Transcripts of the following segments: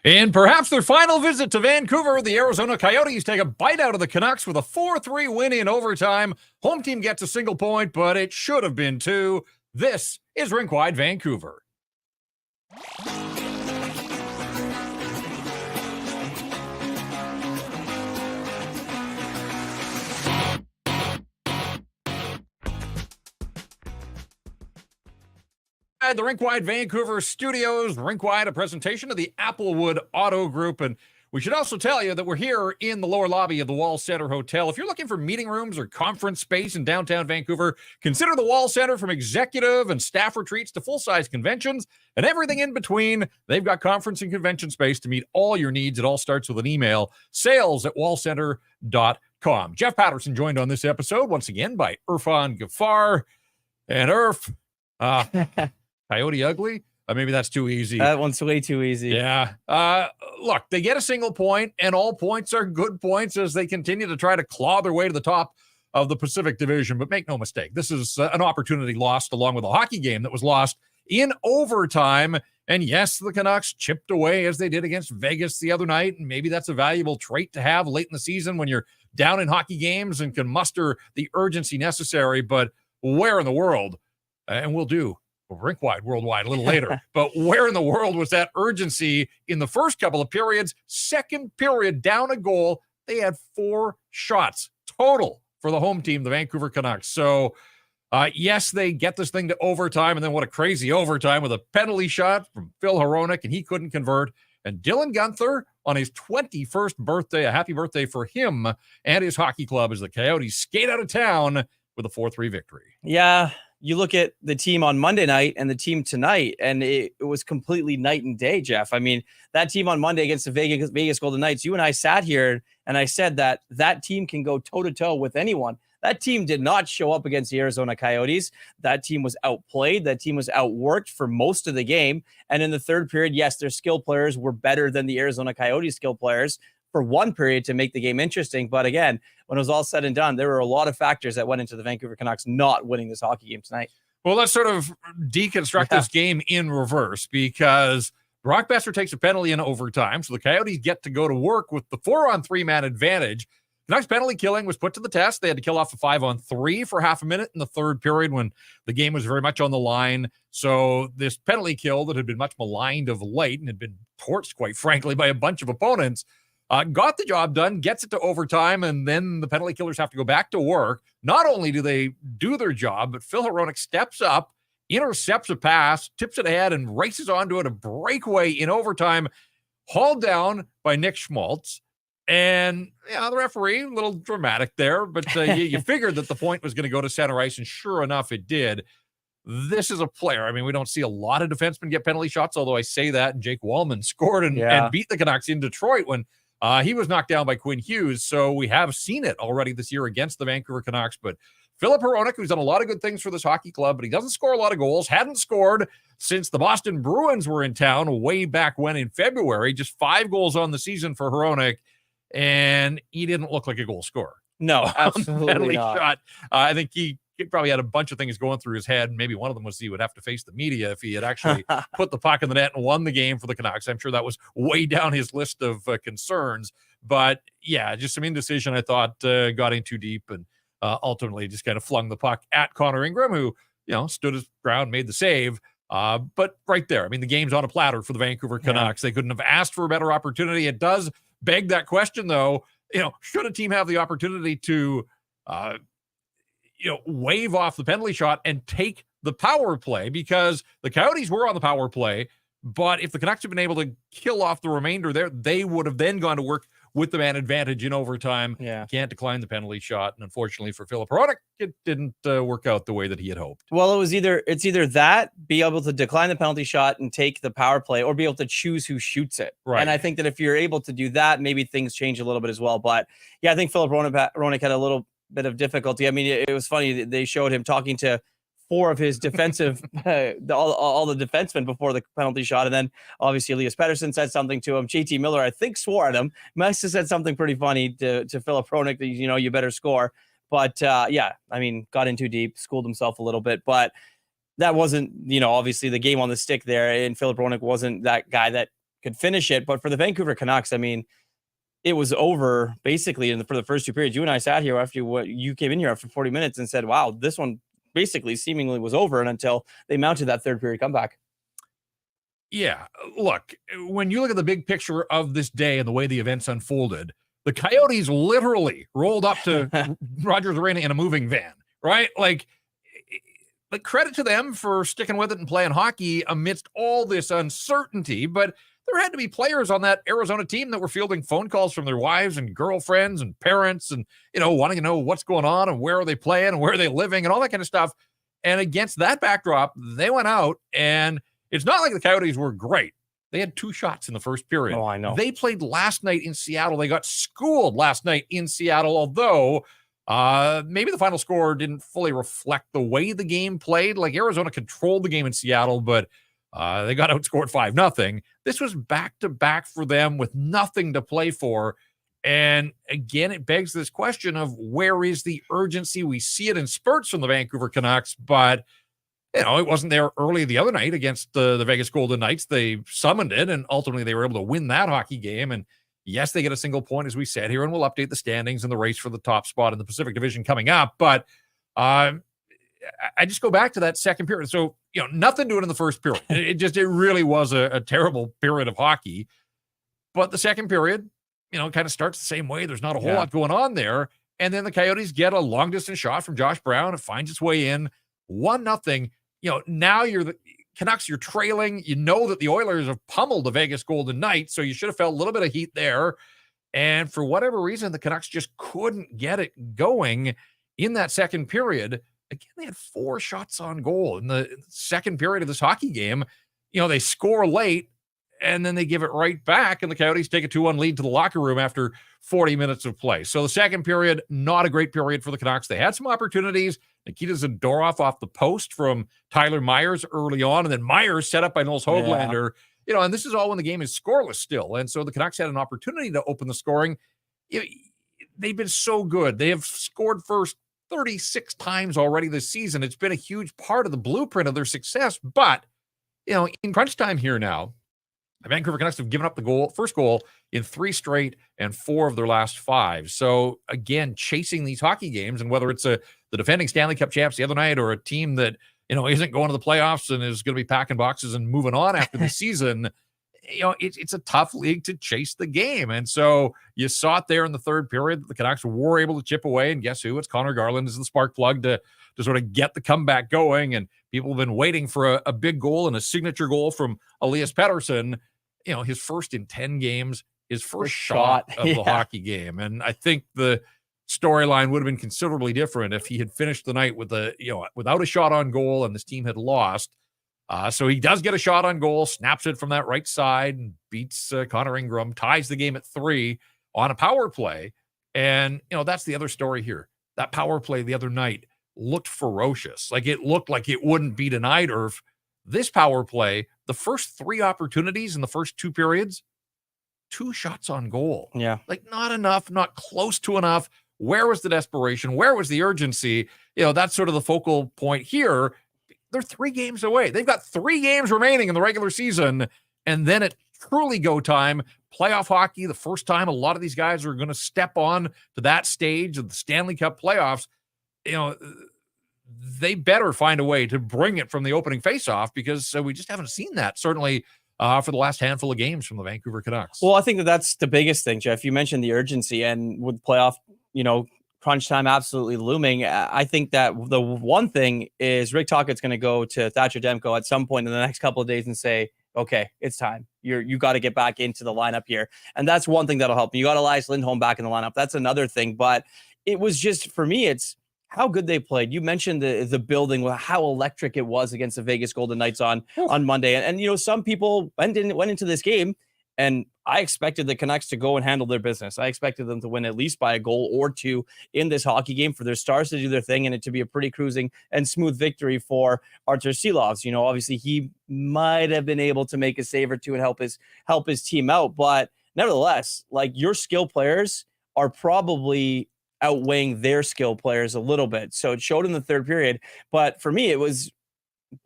In perhaps their final visit to Vancouver, the Arizona Coyotes take a bite out of the Canucks with a 4-3 win in overtime. Home team gets a single point, but it should have been two. This is Rink Wide Vancouver. At the Rink Wide Vancouver studios, Rink Wide, a presentation of the Applewood Auto Group. And we should also tell you that we're here in the lower lobby of the Wall Center Hotel. If you're looking for meeting rooms or conference space in downtown Vancouver, consider the Wall Center. From executive and staff retreats to full-size conventions and everything in between. They've got conference and convention space to meet all your needs. It all starts with an email, sales@wallcenter.com. Jeff Paterson joined on this episode once again by Irfaan, Gaffar, and Irf. Coyote ugly? Maybe that's too easy. That one's way too easy. Yeah. Look, they get a single point, and all points are good points as they continue to try to claw their way to the top of the Pacific Division. But make no mistake, this is an opportunity lost along with a hockey game that was lost in overtime. And yes, the Canucks chipped away as they did against Vegas the other night. And maybe that's a valuable trait to have late in the season when you're down in hockey games and can muster the urgency necessary. But where in the world, and we'll do Rink Wide Worldwide a little later, but where in the world was that urgency in the first couple of periods? Second period, down a goal, they had 4 shots total for the home team, the Vancouver Canucks. So, yes, they get this thing to overtime, and then what a crazy overtime with a penalty shot from Phil Hronek, and he couldn't convert. And Dylan Guenther on his 21st birthday, a happy birthday for him and his hockey club as the Coyotes skate out of town with a 4-3 victory. Yeah. You look at the team on Monday night and the team tonight, and it was completely night and day, Jeff. I mean, that team on Monday against the Vegas Golden Knights, you and I sat here and I said that team can go toe-to-toe with anyone. That team did not show up against the Arizona Coyotes. That team was outplayed. That team was outworked for most of the game. And in the third period, yes, their skill players were better than the Arizona Coyotes skill players for one period to make the game interesting. But again, when it was all said and done, there were a lot of factors that went into the Vancouver Canucks not winning this hockey game tonight. Well, let's sort of deconstruct this game in reverse, because Brock Besser takes a penalty in overtime, so the Coyotes get to go to work with the 4-on-3 man advantage. Canucks penalty killing was put to the test. They had to kill off a 5-on-3 for half a minute in the third period when the game was very much on the line. So this penalty kill that had been much maligned of late and had been torched, quite frankly, by a bunch of opponents, got the job done, gets it to overtime, and then the penalty killers have to go back to work. Not only do they do their job, but Phil Hronek steps up, intercepts a pass, tips it ahead, and races onto it, a breakaway in overtime, hauled down by Nick Schmaltz. And the referee, a little dramatic there, but you figured that the point was going to go to center ice, and sure enough, it did. This is a player. I mean, we don't see a lot of defensemen get penalty shots, although I say that, and Jake Wallman scored and beat the Canucks in Detroit when he was knocked down by Quinn Hughes. So we have seen it already this year against the Vancouver Canucks. But Philip Hronek, who's done a lot of good things for this hockey club, but he doesn't score a lot of goals, hadn't scored since the Boston Bruins were in town way back when in February. Just 5 goals on the season for Hronek, and he didn't look like a goal scorer. No, absolutely not. Shot. I think he probably had a bunch of things going through his head. Maybe one of them was he would have to face the media if he had actually put the puck in the net and won the game for the Canucks. I'm sure that was way down his list of concerns. But yeah, just some indecision, I thought, got in too deep and ultimately just kind of flung the puck at Connor Ingram, who, stood his ground, made the save. But right there, I mean, the game's on a platter for the Vancouver Canucks. They couldn't have asked for a better opportunity. It does beg that question, though. Should a team have the opportunity to wave off the penalty shot and take the power play? Because the Coyotes were on the power play, but if the Canucks had been able to kill off the remainder there, they would have then gone to work with the man advantage in overtime. Yeah. Can't decline the penalty shot. And unfortunately for Philip Hronek, it didn't work out the way that he had hoped. Well, it's either that, be able to decline the penalty shot and take the power play, or be able to choose who shoots it. Right. And I think that if you're able to do that, maybe things change a little bit as well. But yeah, I think Philip Hronek had a little bit of difficulty. I mean, it was funny. They showed him talking to 4 of his defensive, all the defensemen before the penalty shot. And then obviously Elias Paterson said something to him. JT Miller, I think, swore at him. Must have said something pretty funny to Philip Hronek that, you better score. But yeah, I mean, got in too deep, schooled himself a little bit. But that wasn't, obviously the game on the stick there. And Philip Hronek wasn't that guy that could finish it. But for the Vancouver Canucks, I mean, it was over basically for the first two periods. You and I sat here after you came in here after 40 minutes and said, wow, this one basically seemingly was over, and until they mounted that third period comeback. Yeah, look, when you look at the big picture of this day and the way the events unfolded, the Coyotes literally rolled up to Rogers Arena in a moving van, right? Like credit to them for sticking with it and playing hockey amidst all this uncertainty, but there had to be players on that Arizona team that were fielding phone calls from their wives and girlfriends and parents and, wanting to know what's going on and where are they playing and where are they living and all that kind of stuff. And against that backdrop, they went out, and it's not like the Coyotes were great. They had 2 shots in the first period. Oh, I know. They played last night in Seattle. They got schooled last night in Seattle, although maybe the final score didn't fully reflect the way the game played. Like, Arizona controlled the game in Seattle, but they got outscored 5-0. This was back-to-back for them with nothing to play for. And again, it begs this question of where is the urgency? We see it in spurts from the Vancouver Canucks, but it wasn't there early the other night against the Vegas Golden Knights. They summoned it, and ultimately they were able to win that hockey game. And yes, they get a single point, as we said here, and we'll update the standings and the race for the top spot in the Pacific Division coming up. But I just go back to that second period. So, nothing doing in the first period. It really was a terrible period of hockey. But the second period, kind of starts the same way. There's not a whole lot going on there. And then the Coyotes get a long-distance shot from Josh Brown. It finds its way in. 1-0. Now you're the Canucks, you're trailing. You know that the Oilers have pummeled the Vegas Golden Knights, so you should have felt a little bit of heat there. And for whatever reason, the Canucks just couldn't get it going in that second period. Again, they had 4 shots on goal in the second period of this hockey game. They score late, and then they give it right back, and the Coyotes take a 2-1 lead to the locker room after 40 minutes of play. So the second period, not a great period for the Canucks. They had some opportunities. Nikita Zadorov off the post from Tyler Myers early on, and then Myers set up by Nils Höglander. And this is all when the game is scoreless still. And so the Canucks had an opportunity to open the scoring. They've been so good. They have scored first 36 times already this season. It's been a huge part of the blueprint of their success. But, in crunch time here now, the Vancouver Canucks have given up the first goal in 3 straight and 4 of their last 5. So again, chasing these hockey games, and whether it's the defending Stanley Cup champs the other night or a team that, isn't going to the playoffs and is going to be packing boxes and moving on after the season, it's a tough league to chase the game. And so you saw it there in the third period. The Canucks were able to chip away, and guess who? It's Connor Garland is the spark plug to sort of get the comeback going. And people have been waiting for a big goal and a signature goal from Elias Paterson. His first in 10 games, his first shot of the hockey game. And I think the storyline would have been considerably different if he had finished the night with without a shot on goal and this team had lost. So he does get a shot on goal, snaps it from that right side and beats Connor Ingram, ties the game at 3 on a power play. And, that's the other story here. That power play the other night looked ferocious. Like, it looked like it wouldn't be denied. Irf, this power play, the first 3 opportunities in the first 2 periods, 2 shots on goal. Yeah. Like, not enough, not close to enough. Where was the desperation? Where was the urgency? That's sort of the focal point here. They're 3 games away. They've got 3 games remaining in the regular season. And then at truly go time, playoff hockey, the first time a lot of these guys are going to step on to that stage of the Stanley Cup playoffs. They better find a way to bring it from the opening faceoff, because we just haven't seen that, certainly for the last handful of games from the Vancouver Canucks. Well, I think that's the biggest thing, Jeff. You mentioned the urgency, and with playoff, crunch time absolutely looming. I think that the one thing is Rick Tocchet's going to go to Thatcher Demko at some point in the next couple of days and say, okay, it's time. You got to get back into the lineup here. And that's one thing that'll help. You got Elias Lindholm back in the lineup. That's another thing. But it was just, for me, it's how good they played. You mentioned the building, how electric it was against the Vegas Golden Knights on Monday. And some people went into this game, and I expected the Canucks to go and handle their business. I expected them to win at least by a goal or 2 in this hockey game, for their stars to do their thing, and it to be a pretty cruising and smooth victory for Artur Silovs. Obviously he might have been able to make a save or 2 and help his team out, but nevertheless, like, your skill players are probably outweighing their skill players a little bit. So it showed in the third period. But for me, it was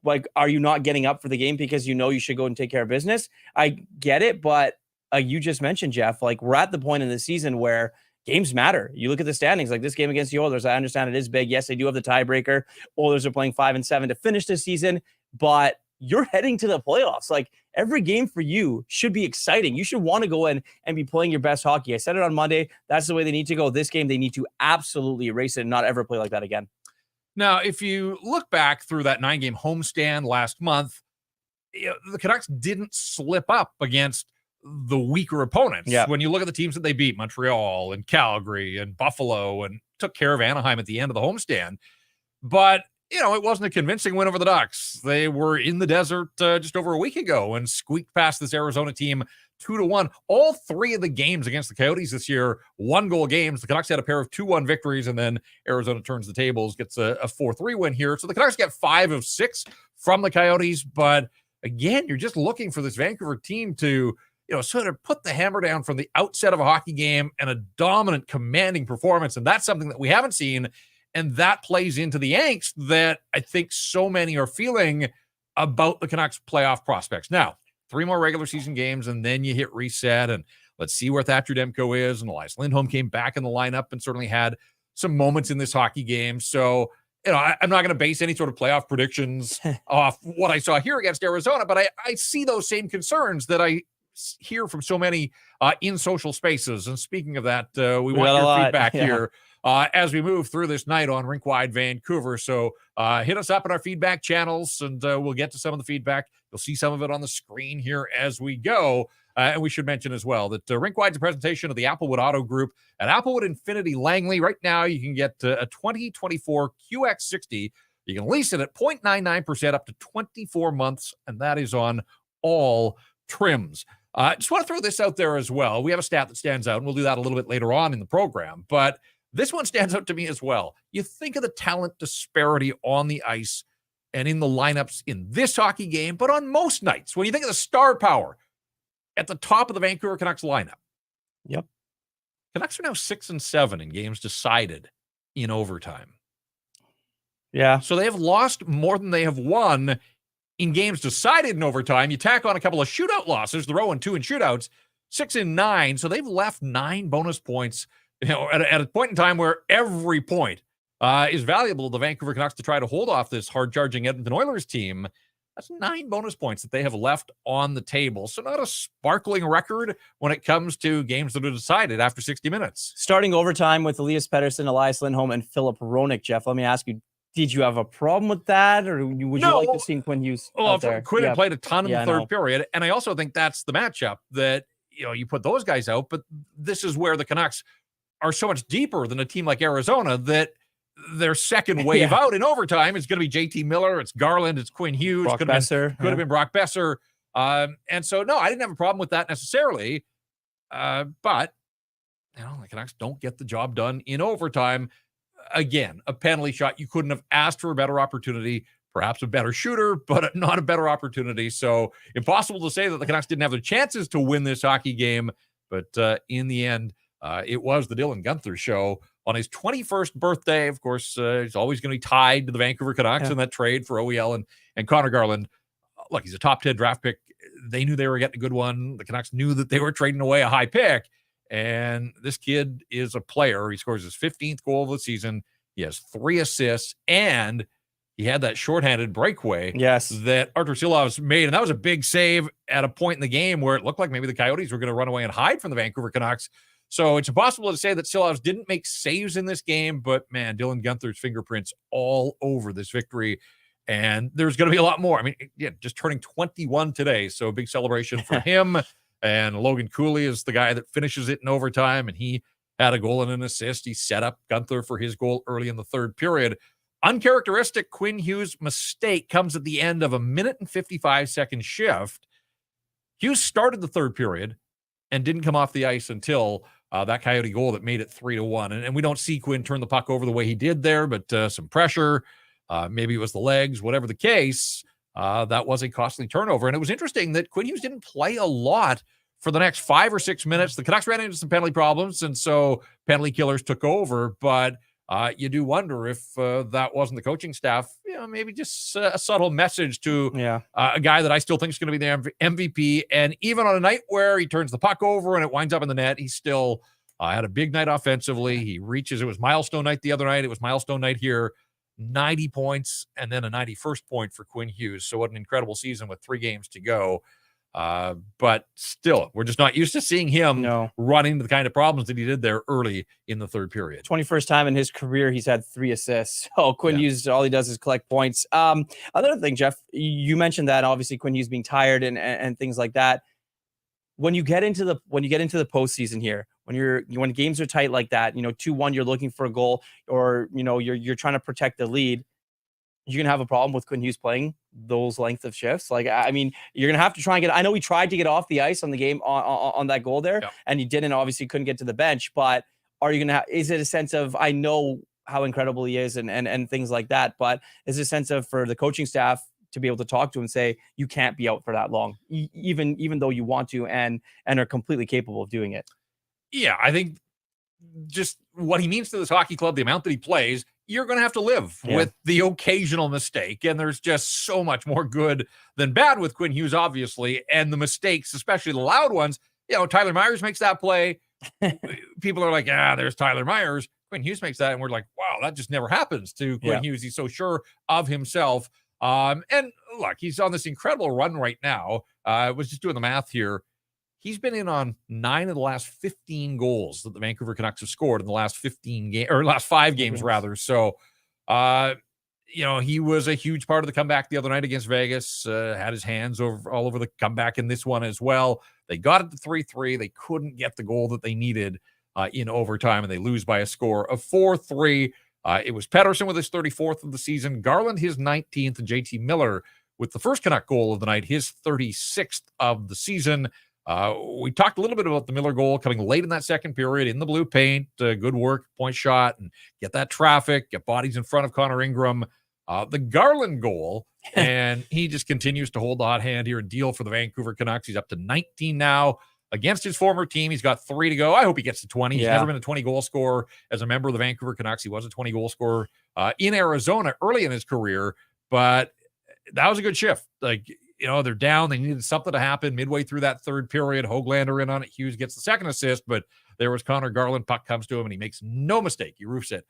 like, are you not getting up for the game because you know you should go and take care of business? I get it, but you just mentioned, Jeff, like, we're at the point in the season where games matter. You look at the standings, like this game against the Oilers. I understand it is big. Yes, they do have the tiebreaker. Oilers are playing 5-7 to finish this season, but you're heading to the playoffs. Like, every game for you should be exciting. You should want to go in and be playing your best hockey. I said it on Monday. That's the way they need to go. This game, they need to absolutely erase it and not ever play like that again. Now, if you look back through that 9-game homestand last month, the Canucks didn't slip up against the weaker opponents. Yeah. When you look at the teams that they beat, Montreal and Calgary and Buffalo, and took care of Anaheim at the end of the homestand. But, it wasn't a convincing win over the Ducks. They were in the desert just over a week ago and squeaked past this Arizona team 2-1. All three of the games against the Coyotes this year, 1-goal games. The Canucks had a pair of 2-1 victories, and then Arizona turns the tables, gets a 4-3 win here. So the Canucks get 5 of 6 from the Coyotes. But again, you're just looking for this Vancouver team to, sort of put the hammer down from the outset of a hockey game and a dominant, commanding performance. And that's something that we haven't seen. And that plays into the angst that I think so many are feeling about the Canucks playoff prospects. Now, 3 more regular season games, and then you hit reset, and let's see where Thatcher Demko is. And Elias Lindholm came back in the lineup and certainly had some moments in this hockey game. So, I'm not going to base any sort of playoff predictions off what I saw here against Arizona, but I see those same concerns that I hear from so many in social spaces. And speaking of that, we want your feedback here as we move through this night on Rink Wide Vancouver. So hit us up in our feedback channels, and we'll get to some of the feedback. You'll see some of it on the screen here as we go. And we should mention as well that Rink Wide's a presentation of the Applewood Auto Group at Applewood Infinity Langley. Right now, you can get a 2024 QX60. You can lease it at 0.99% up to 24 months, and that is on all trims. Just want to throw this out there as well. We have a stat that stands out, and we'll do that a little bit later on in the program. But this one stands out to me as well. You think of the talent disparity on the ice and in the lineups in this hockey game, but on most nights, when you think of the star power at the top of the Vancouver Canucks lineup. Yep. Canucks are now 6-7 in games decided in overtime. Yeah. So they have lost more than they have won in games decided in overtime. You tack on a couple of shootout losses, the 0-2 in shootouts, 6-9. So they've left 9 bonus points, at a point in time where every point is valuable to the Vancouver Canucks to try to hold off this hard-charging Edmonton Oilers team. That's 9 bonus points that they have left on the table. So not a sparkling record when it comes to games that are decided after 60 minutes. Starting overtime with Elias Paterson, Elias Lindholm, and Philip Roenick. Jeff, let me ask you, did you have a problem with that, or would you like to see Quinn Hughes out there? Quinn had played a ton in the third period, and I also think that's the matchup that, you put those guys out, but this is where the Canucks are so much deeper than a team like Arizona that their second wave out in overtime is going to be JT Miller. It's Garland. It's Quinn Hughes. Brock Besser. Could have been Brock Besser. And so, no, I didn't have a problem with that necessarily. But, the Canucks don't get the job done in overtime. Again, a penalty shot. You couldn't have asked for a better opportunity, perhaps a better shooter, but not a better opportunity. So impossible to say that the Canucks didn't have the chances to win this hockey game. But in the end, it was the Dylan Guenther show on his 21st birthday. Of course, he's always going to be tied to the Vancouver Canucks in that trade for OEL and Connor Garland. Look, he's a top 10 draft pick. They knew they were getting a good one. The Canucks knew that they were trading away a high pick. And this kid is a player. He scores his 15th goal of the season. He has 3 assists, and he had that shorthanded breakaway that Artur Silovs made. And that was a big save at a point in the game where it looked like maybe the Coyotes were going to run away and hide from the Vancouver Canucks. So it's impossible to say that Silovs didn't make saves in this game, but man, Dylan Guenther's fingerprints all over this victory. And there's going to be a lot more. I mean, just turning 21 today. So a big celebration for him. And Logan Cooley is the guy that finishes it in overtime. And he had a goal and an assist. He set up Guenther for his goal early in the third period. Uncharacteristic Quinn Hughes mistake comes at the end of a 1:55 shift. Hughes started the third period and didn't come off the ice until that Coyote goal that made it 3-1. And we don't see Quinn turn the puck over the way he did there, but some pressure, maybe it was the legs, whatever the case, that was a costly turnover. And it was interesting that Quinn Hughes didn't play a lot for the next 5 or 6 minutes. The Canucks ran into some penalty problems, and so penalty killers took over. But You do wonder if that wasn't the coaching staff, maybe just a subtle message to a guy that I still think is going to be the MVP. And even on a night where he turns the puck over and it winds up in the net, he still had a big night offensively. He reaches, it was milestone night the other night. It was milestone night here, 90 points and then a 91st point for Quinn Hughes. So what an incredible season with 3 games to go. But still, we're just not used to seeing him run into the kind of problems that he did there early in the third period. 21st time in his career he's had 3 assists. So Quinn Hughes, all he does is collect points. Another thing, Jeff, you mentioned that obviously Quinn Hughes being tired and things like that. When you get into the postseason here, when games are tight like that, 2-1, you're looking for a goal, or you're trying to protect the lead. You're going to have a problem with Quinn Hughes playing those length of shifts. Like, I mean, you're going to have to try and I know he tried to get off the ice on the game on that goal there, and he didn't, obviously couldn't get to the bench, but are you going to is it a sense of, I know how incredible he is and things like that, but is it a sense of, for the coaching staff to be able to talk to him and say, you can't be out for that long, even though you want to, and are completely capable of doing it? Yeah, I think just what he means to this hockey club, the amount that he plays, you're going to have to live with the occasional mistake. And there's just so much more good than bad with Quinn Hughes, obviously. And the mistakes, especially the loud ones, Tyler Myers makes that play. People are like, there's Tyler Myers. Quinn Hughes makes that. And we're like, wow, that just never happens to Quinn Hughes. He's so sure of himself. And look, he's on this incredible run right now. I was just doing the math here. He's been in on 9 of the last 15 goals that the Vancouver Canucks have scored in the last 5 games rather. So, he was a huge part of the comeback the other night against Vegas, had his hands all over the comeback in this one as well. They got it to 3-3. They couldn't get the goal that they needed in overtime, and they lose by a score of 4-3. It was Paterson with his 34th of the season, Garland his 19th, and JT Miller with the first Canuck goal of the night, his 36th of the season. We talked a little bit about the Miller goal coming late in that second period in the blue paint. Good work, point shot, and get that traffic, get bodies in front of Connor Ingram. The Garland goal, and he just continues to hold the hot hand here and deal for the Vancouver Canucks. He's up to 19 now against his former team. He's got 3 to go. I hope he gets to 20. He's never been a 20-goal scorer as a member of the Vancouver Canucks. He was a 20-goal scorer in Arizona early in his career, but that was a good shift. They're down. They needed something to happen midway through that third period. Höglander in on it. Hughes gets the second assist, but there was Connor Garland. Puck comes to him, and he makes no mistake. He roofs it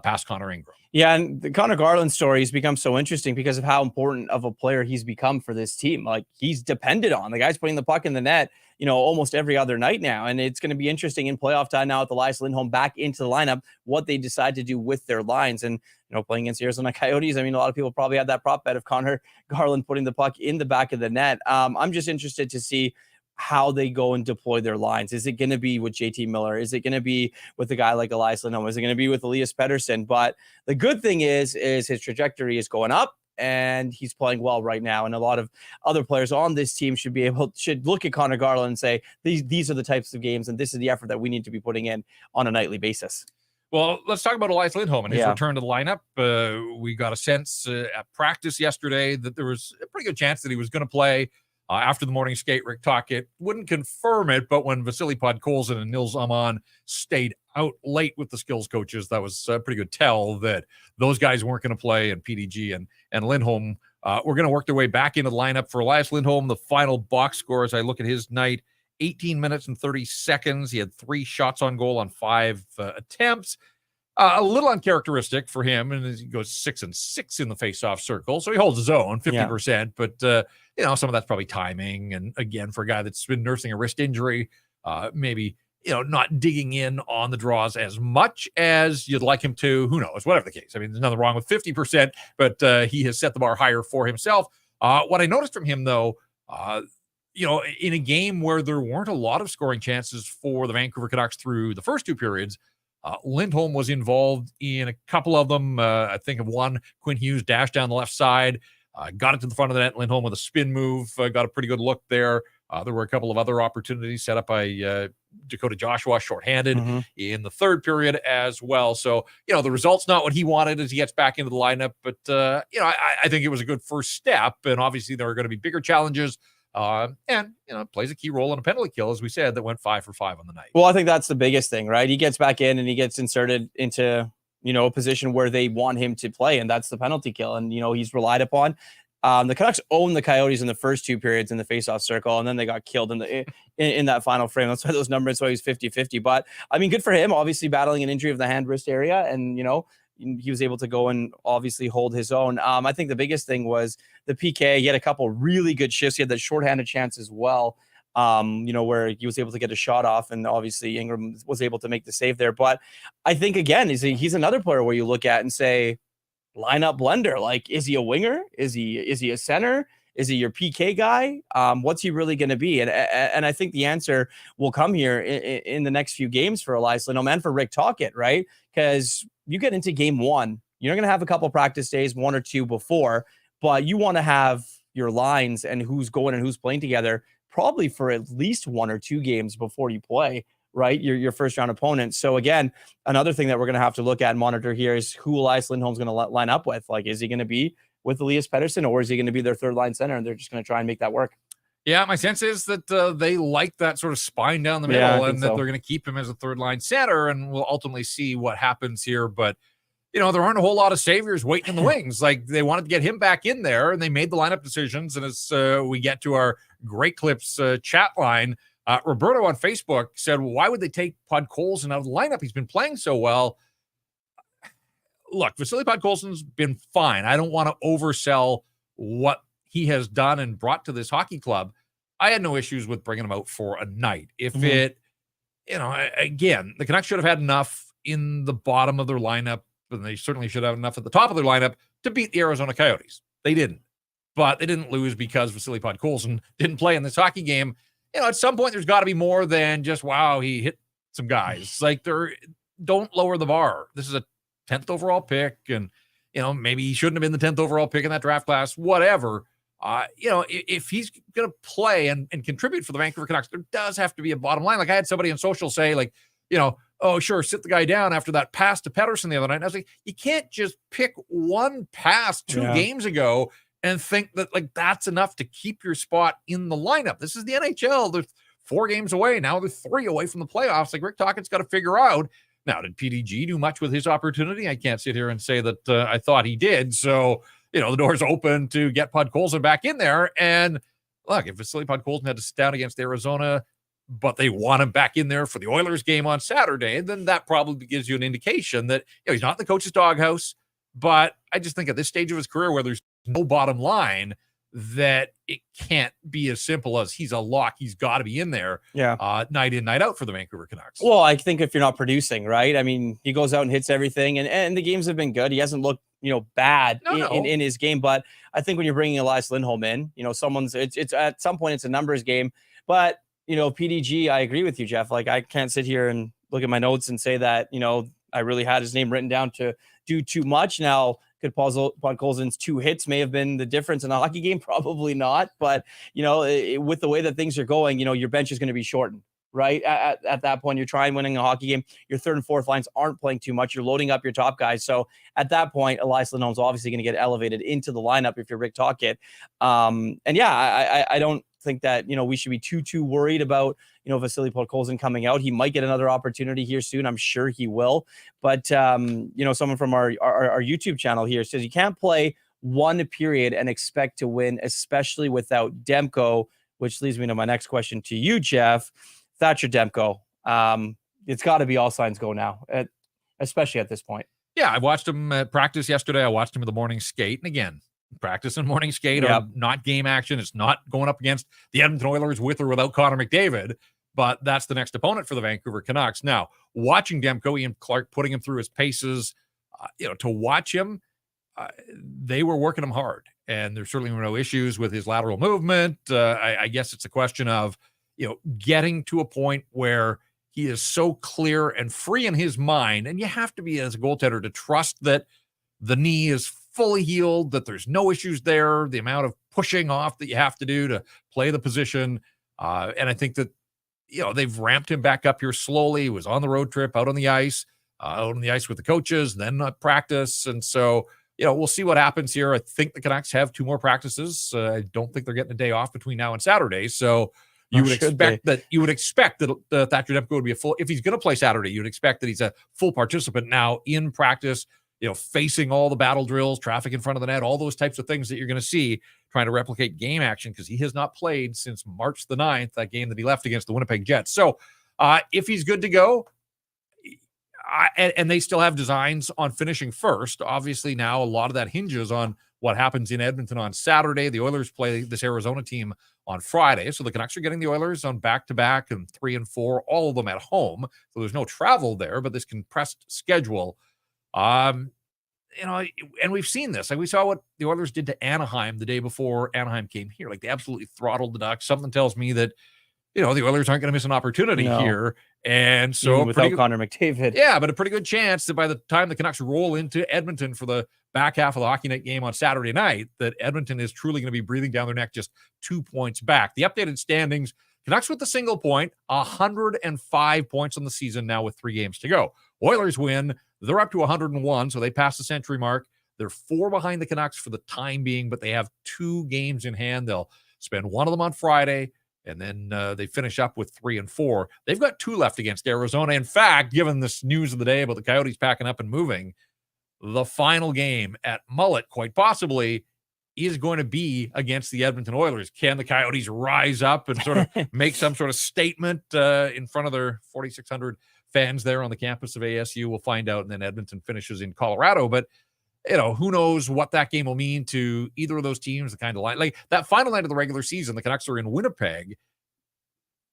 past Connor Ingram. Yeah, and the Connor Garland story has become so interesting because of how important of a player he's become for this team. Like, he's depended on. The guy's putting the puck in the net, almost every other night now. And it's going to be interesting in playoff time now with Elias Lindholm back into the lineup, what they decide to do with their lines. And, playing against the Arizona Coyotes, I mean, a lot of people probably had that prop bet of Connor Garland putting the puck in the back of the net. I'm just interested to see how they go and deploy their lines. Is it going to be with JT Miller? Is it going to be with a guy like Elias Lindholm? Is it going to be with Elias Paterson? But the good thing is his trajectory is going up, and he's playing well right now. And a lot of other players on this team should look at Connor Garland and say, these are the types of games, and this is the effort that we need to be putting in on a nightly basis. Well, let's talk about Elias Lindholm and his return to the lineup. We got a sense at practice yesterday that there was a pretty good chance that he was going to play. After the morning skate, Rick Tocchet wouldn't confirm it, but when Vasily Podkolzin and Nils Aman stayed out late with the skills coaches, that was a pretty good tell that those guys weren't going to play, and PDG and Lindholm were going to work their way back into the lineup. For Elias Lindholm, the final box score, as I look at his night, 18 minutes and 30 seconds. He had 3 shots on goal on 5 attempts. A little uncharacteristic for him, and he goes 6-6 in the face-off circle, so he holds his own, 50%. But some of that's probably timing, and again, for a guy that's been nursing a wrist injury, maybe not digging in on the draws as much as you'd like him to. Who knows? Whatever the case. I mean, there's nothing wrong with 50%, but he has set the bar higher for himself. What I noticed from him, though, in a game where there weren't a lot of scoring chances for the Vancouver Canucks through the first 2 periods, Lindholm was involved in a couple of them. I think of one, Quinn Hughes dashed down the left side, got it to the front of the net. Lindholm with a spin move, got a pretty good look there. There were a couple of other opportunities set up by Dakota Joshua, shorthanded in the third period as well. So, the result's not what he wanted as he gets back into the lineup. But, I think it was a good first step. And obviously there are going to be bigger challenges. And plays a key role in a penalty kill, as we said, that went 5 for 5 on the night. Well, I think that's the biggest thing, right? He gets back in and he gets inserted into a position where they want him to play, and that's the penalty kill. And, he's relied upon. The Canucks owned the Coyotes in the first 2 periods in the faceoff circle, and then they got killed in that final frame. That's why those numbers, so he was 50-50. But, I mean, good for him, obviously battling an injury of the hand wrist area, and, he was able to go and obviously hold his own. I think the biggest thing was the PK. He had a couple really good shifts. He had that shorthanded chance as well, where he was able to get a shot off, and obviously Ingram was able to make the save there. But I think, again, he's another player where you look at and say, lineup blender. Like, is he a winger? Is he a center? Is he your PK guy? What's he really going to be? And I think the answer will come here in the next few games for Elias Lindholm and for Rick Tocchet, right? Because you get into game 1, you're going to have a couple practice days, 1 or 2 before, but you want to have your lines and who's going and who's playing together probably for at least 1 or 2 games before you play, right? Your first round opponent. So again, another thing that we're going to have to look at and monitor here is who Elias Lindholm's going to line up with. Like, is he going to be with Elias Paterson, or is he going to be their third line center and they're just going to try and make that work? Yeah, my sense is that they like that sort of spine down the middle, and that they're going to keep him as a third line center, and we'll ultimately see what happens here. But, there aren't a whole lot of saviors waiting in the wings. Like, they wanted to get him back in there, and they made the lineup decisions. And as we get to our Great Clips chat line, Roberto on Facebook said, well, why would they take Podkolzin out of the lineup? He's been playing so well. Look, Vasily Podkolzin's been fine. I don't want to oversell what he has done and brought to this hockey club. I had no issues with bringing him out for a night. If it, again, the Canucks should have had enough in the bottom of their lineup, and they certainly should have enough at the top of their lineup to beat the Arizona Coyotes. They didn't. But they didn't lose because Vasily Podkolzin didn't play in this hockey game. At some point, there's got to be more than just, wow, he hit some guys. Like, don't lower the bar. This is a 10th overall pick, and, maybe he shouldn't have been the 10th overall pick in that draft class, whatever. If he's going to play and contribute for the Vancouver Canucks, there does have to be a bottom line. Like, I had somebody on social say, like, oh, sure, sit the guy down after that pass to Paterson the other night. And I was like, you can't just pick one pass 2 games ago and think that, like, that's enough to keep your spot in the lineup. This is the NHL. They're 4 games away. Now they're 3 away from the playoffs. Like, Rick Tocchet's got to figure out. Now, did PDG do much with his opportunity? I can't sit here and say that I thought he did. So, the door's open to get Podkolzin back in there. And look, if Vasily Podkolzin had to sit down against Arizona, but they want him back in there for the Oilers game on Saturday, then that probably gives you an indication that he's not in the coach's doghouse. But I just think at this stage of his career where there's no bottom line, that it can't be as simple as he's a lock. He's got to be in there night in, night out for the Vancouver Canucks. Well, I think if you're not producing, right? I mean, he goes out and hits everything, and the games have been good. He hasn't looked, bad in his game. But I think when you're bringing Elias Lindholm in, it's at some point it's a numbers game. But, PDG, I agree with you, Jeff. Like, I can't sit here and look at my notes and say that, I really had his name written down to do too much. Now, could Podkolzin's 2 hits may have been the difference in a hockey game? Probably not. But, with the way that things are going, your bench is going to be shortened, right? At that point, you're trying winning a hockey game. Your third and fourth lines aren't playing too much. You're loading up your top guys. So at that point, Elias Lindholm's obviously going to get elevated into the lineup if you're Rick Tocchet. I don't think that, we should be too worried about, Vasily Podkolzin coming out. He might get another opportunity here soon. I'm sure he will. But, someone from our YouTube channel here says you can't play 1 period and expect to win, especially without Demko, which leads me to my next question to you, Jeff. Thatcher Demko. It's got to be all signs go now, especially at this point. Yeah, I watched him at practice yesterday. I watched him in the morning skate. And again, practice and morning skate are not game action. It's not going up against the Edmonton Oilers with or without Connor McDavid, but that's the next opponent for the Vancouver Canucks. Now, watching Demko, Ian Clark putting him through his paces, to watch him, they were working him hard, and there certainly were no issues with his lateral movement. I guess it's a question of, getting to a point where he is so clear and free in his mind, and you have to be, as a goaltender, to trust that the knee is fully healed, that there's no issues there, the amount of pushing off that you have to do to play the position. And I think that, they've ramped him back up here slowly. He was on the road trip, out on the ice with the coaches, then practice. And so, we'll see what happens here. I think the Canucks have 2 more practices. I don't think they're getting a day off between now and Saturday. So You would expect that Thatcher Demko would be a full, if he's going to play Saturday, you'd expect that he's a full participant now in practice, facing all the battle drills, traffic in front of the net, all those types of things that you're going to see, trying to replicate game action, because he has not played since March the 9th, that game that he left against the Winnipeg Jets. So if he's good to go, and they still have designs on finishing first, obviously now a lot of that hinges on what happens in Edmonton on Saturday. The Oilers play this Arizona team on Friday. So the Canucks are getting the Oilers on back-to-back and 3 and 4, all of them at home. So there's no travel there, but this compressed schedule. And we've seen this. Like, we saw what the Oilers did to Anaheim the day before Anaheim came here. Like, they absolutely throttled the Ducks. Something tells me that, the Oilers aren't going to miss an opportunity here. And so without Connor McDavid. Yeah, but a pretty good chance that by the time the Canucks roll into Edmonton for the back half of the Hockey Night game on Saturday night, that Edmonton is truly going to be breathing down their neck just 2 points back. The updated standings, Canucks with the single point, 105 points on the season now with 3 games to go. Oilers win. They're up to 101, so they pass the century mark. They're 4 behind the Canucks for the time being, but they have 2 games in hand. They'll spend one of them on Friday, and then they finish up with 3 and 4. They've got 2 left against Arizona. In fact, given this news of the day about the Coyotes packing up and moving, the final game at Mullet, quite possibly, is going to be against the Edmonton Oilers. Can the Coyotes rise up and sort of make some sort of statement in front of their 4,600 fans there on the campus of ASU? We'll find out. And then Edmonton finishes in Colorado. But, who knows what that game will mean to either of those teams, the kind of line. Like, that final night of the regular season, the Canucks are in Winnipeg.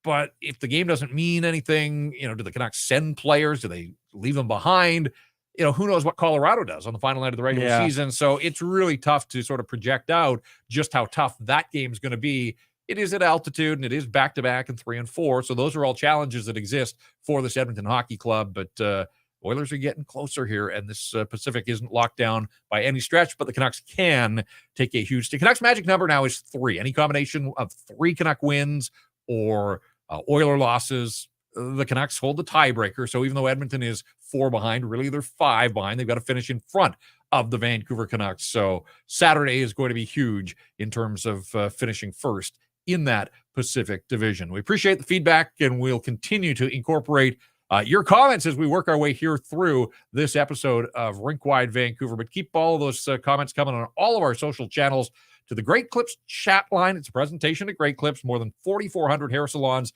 But if the game doesn't mean anything, do the Canucks send players? Do they leave them behind? Who knows what Colorado does on the final night of the regular season. So it's really tough to sort of project out just how tough that game is going to be. It is at altitude, and it is back-to-back and 3 and 4. So those are all challenges that exist for this Edmonton Hockey Club. But Oilers are getting closer here, and this Pacific isn't locked down by any stretch, but the Canucks can take a huge step. Canucks magic number now is 3. Any combination of 3 Canuck wins or Oiler losses, the Canucks hold the tiebreaker. So even though Edmonton is 4 behind, really they're 5 behind. They've got to finish in front of the Vancouver Canucks. So Saturday is going to be huge in terms of finishing first in that Pacific Division. We appreciate the feedback, and we'll continue to incorporate your comments as we work our way here through this episode of Rink Wide Vancouver. But keep all of those comments coming on all of our social channels to the Great Clips chat line. It's a presentation of Great Clips, more than 4,400 hair salons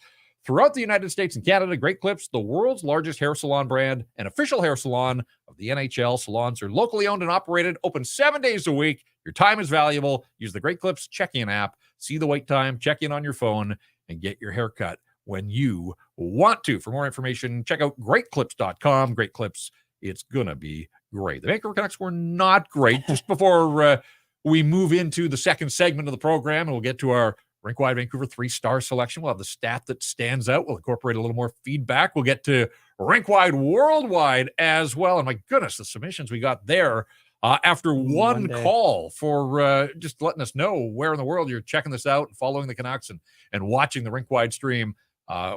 throughout the United States and Canada. Great Clips, the world's largest hair salon brand, an official hair salon of the NHL. Salons are locally owned and operated, open 7 days a week. Your time is valuable. Use the Great Clips check-in app. See the wait time, check in on your phone, and get your hair cut when you want to. For more information, check out greatclips.com. Great Clips, it's going to be great. The Vancouver Canucks were not great. Just before we move into the second segment of the program, and we'll get to our Rink Wide Vancouver 3-star selection. We'll have the stat that stands out. We'll incorporate a little more feedback. We'll get to Rink Wide Worldwide as well. And my goodness, the submissions we got there after one call for just letting us know where in the world you're checking this out and following the Canucks and watching the Rink Wide stream.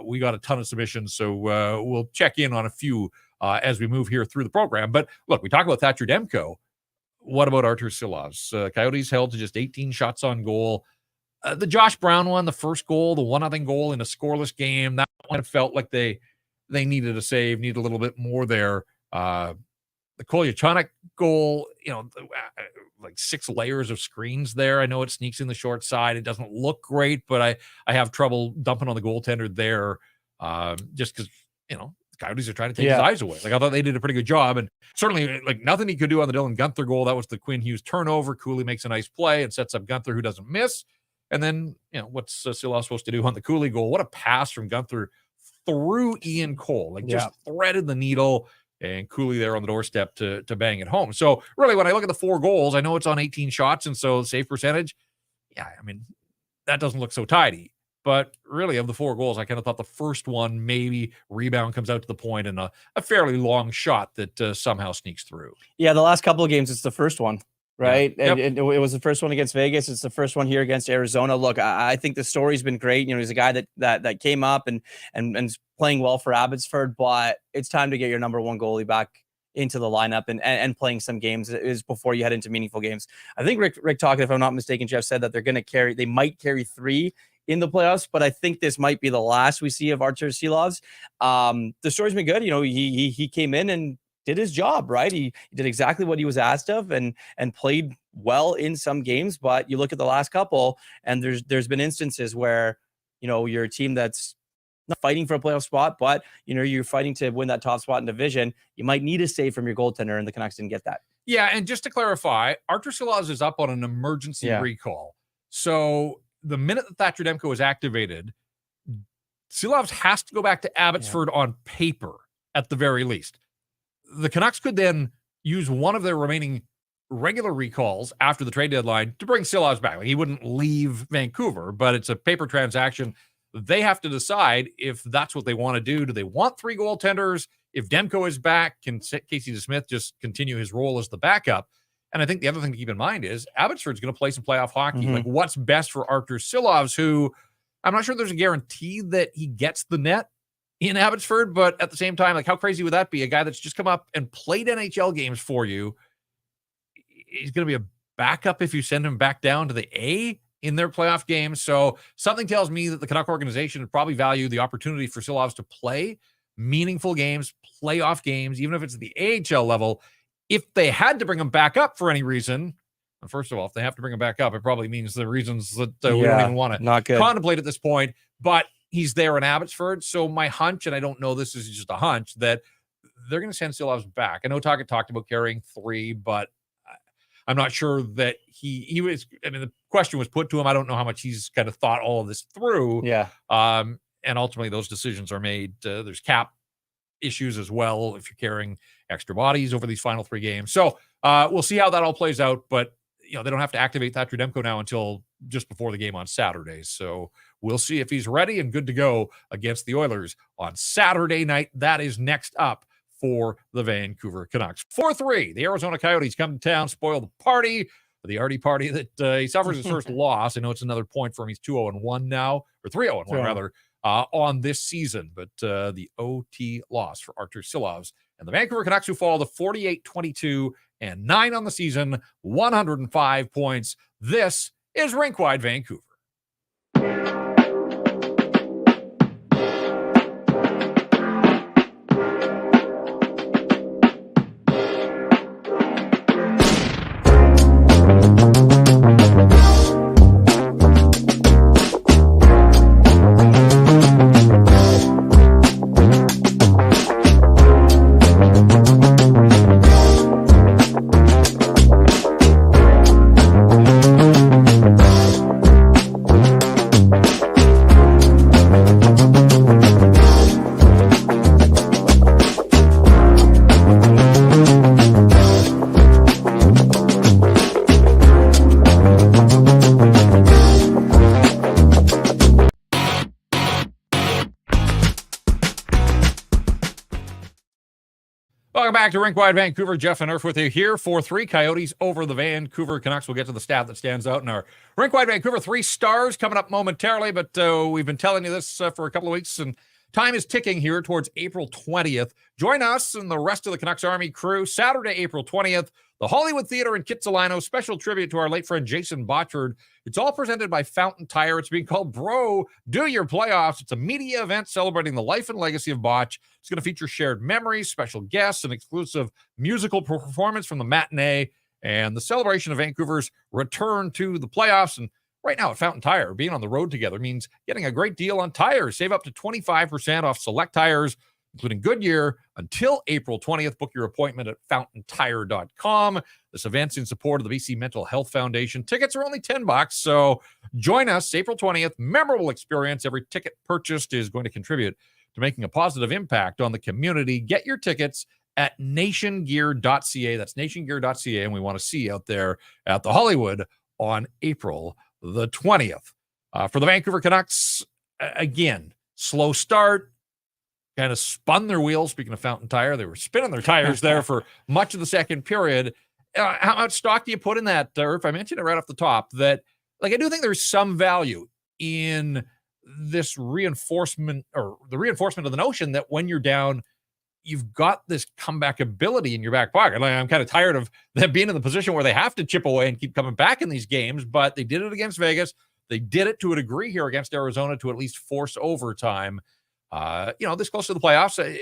We got a ton of submissions, so we'll check in on a few as we move here through the program. But look, we talk about Thatcher Demko. What about Artur Silovs? Coyotes held to just 18 shots on goal. The Josh Brown one, the first goal, the 1-0 goal in a scoreless game, that one felt like they needed a save, needed a little bit more there. The Kolyachonok goal, like 6 layers of screens there. I know it sneaks in the short side. It doesn't look great, but I have trouble dumping on the goaltender there just because, the Coyotes are trying to take his eyes away. Like, I thought they did a pretty good job, and certainly like nothing he could do on the Dylan Guenther goal. That was the Quinn Hughes turnover. Cooley makes a nice play and sets up Guenther, who doesn't miss. And then, what's Silovs supposed to do on the Cooley goal? What a pass from Guenther through Ian Cole. Like, just threaded the needle, and Cooley there on the doorstep to bang it home. So really, when I look at the 4 goals, I know it's on 18 shots, and so save percentage, that doesn't look so tidy. But really, of the 4 goals, I kind of thought the first one, maybe rebound comes out to the point and a fairly long shot that somehow sneaks through. Yeah, the last couple of games, it's the first one. Right. Yeah. And it was the first one against Vegas. It's the first one here against Arizona. Look, I think the story's been great. He's a guy that came up and is playing well for Abbotsford, but it's time to get your number 1 goalie back into the lineup and playing some games is before you head into meaningful games. I think Rick talking, if I'm not mistaken, Jeff said that they might carry 3 in the playoffs, but I think this might be the last we see of Artur Silovs. The story's been good. He came in and did his job, right? He did exactly what he was asked of and played well in some games. But you look at the last couple, and there's been instances where, you're a team that's not fighting for a playoff spot, but you're fighting to win that top spot in division. You might need a save from your goaltender, and the Canucks didn't get that. Yeah, and just to clarify, Artur Silovs is up on an emergency recall. So the minute that Thatcher Demko is activated, Silovs has to go back to Abbotsford on paper at the very least. The Canucks could then use one of their remaining regular recalls after the trade deadline to bring Silovs back. Like, he wouldn't leave Vancouver, but it's a paper transaction. They have to decide if that's what they want to do. Do they want 3 goaltenders? If Demko is back, can Casey DeSmith just continue his role as the backup? And I think the other thing to keep in mind is Abbotsford's going to play some playoff hockey. Like, what's best for Artur Silovs, who I'm not sure there's a guarantee that he gets the net in Abbotsford, but at the same time, like, how crazy would that be? A guy that's just come up and played NHL games for you, he's going to be a backup if you send him back down to the A in their playoff games. So something tells me that the Canuck organization would probably value the opportunity for Silovs to play meaningful games, playoff games, even if it's at the AHL level. If they had to bring him back up for any reason, first of all, if they have to bring him back up, it probably means the reasons that we don't even want to contemplate at this point. But he's there in Abbotsford. So my hunch, and I don't know, this is just a hunch, that they're going to send Silovs back. I know Tocchet talked about carrying 3, but I'm not sure that he was, I mean, the question was put to him. I don't know how much he's kind of thought all of this through. Yeah. And ultimately those decisions are made. There's cap issues as well if you're carrying extra bodies over these final 3 games. So we'll see how that all plays out. But, they don't have to activate Thatcher Demko now until just before the game on Saturday. So we'll see if he's ready and good to go against the Oilers on Saturday night. That is next up for the Vancouver Canucks. 4-3, the Arizona Coyotes come to town, spoil the party, the Artie party that he suffers his first loss. I know it's another point for him. He's 2-0-1 now, or 3-0-1 rather, on this season. But the OT loss for Artur Silovs and the Vancouver Canucks, who fall to 48-22 and 9 on the season, 105 points. This is Rink Wide Vancouver. Welcome back to Rink Wide Vancouver. Jeff and Irf with you here. 4-3 Coyotes over the Vancouver Canucks. We'll get to the stat that stands out in our Rink Wide Vancouver 3 stars coming up momentarily, but we've been telling you this for a couple of weeks, and time is ticking here towards April 20th. Join us and the rest of the Canucks Army crew Saturday, April 20th, the Hollywood Theater in Kitsilano. Special tribute to our late friend Jason Botchford. It's all presented by Fountain Tire. It's being called Bro, Do Your Playoffs. It's a media event celebrating the life and legacy of Botch. It's going to feature shared memories, special guests, an exclusive musical performance from the matinee, and the celebration of Vancouver's return to the playoffs. And right now at Fountain Tire, being on the road together means getting a great deal on tires. Save up to 25% off select tires, including Goodyear, until April 20th. Book your appointment at fountaintire.com. This event's in support of the BC Mental Health Foundation. Tickets are only $10, so join us April 20th. Memorable experience. Every ticket purchased is going to contribute to making a positive impact on the community. Get your tickets at nationgear.ca. That's nationgear.ca, and we want to see you out there at the Hollywood on April the 20th. For the Vancouver Canucks, again, slow start. Kind of spun their wheels. Speaking of Fountain Tire, they were spinning their tires there for much of the second period. How much stock do you put in that, Irf? I mentioned it right off the top that, like, I do think there's some value in this reinforcement, or the reinforcement of the notion that when you're down, you've got this comeback ability in your back pocket. Like, I'm kind of tired of them being in the position where they have to chip away and keep coming back in these games, but they did it against Vegas. They did it to a degree here against Arizona to at least force overtime. This close to the playoffs,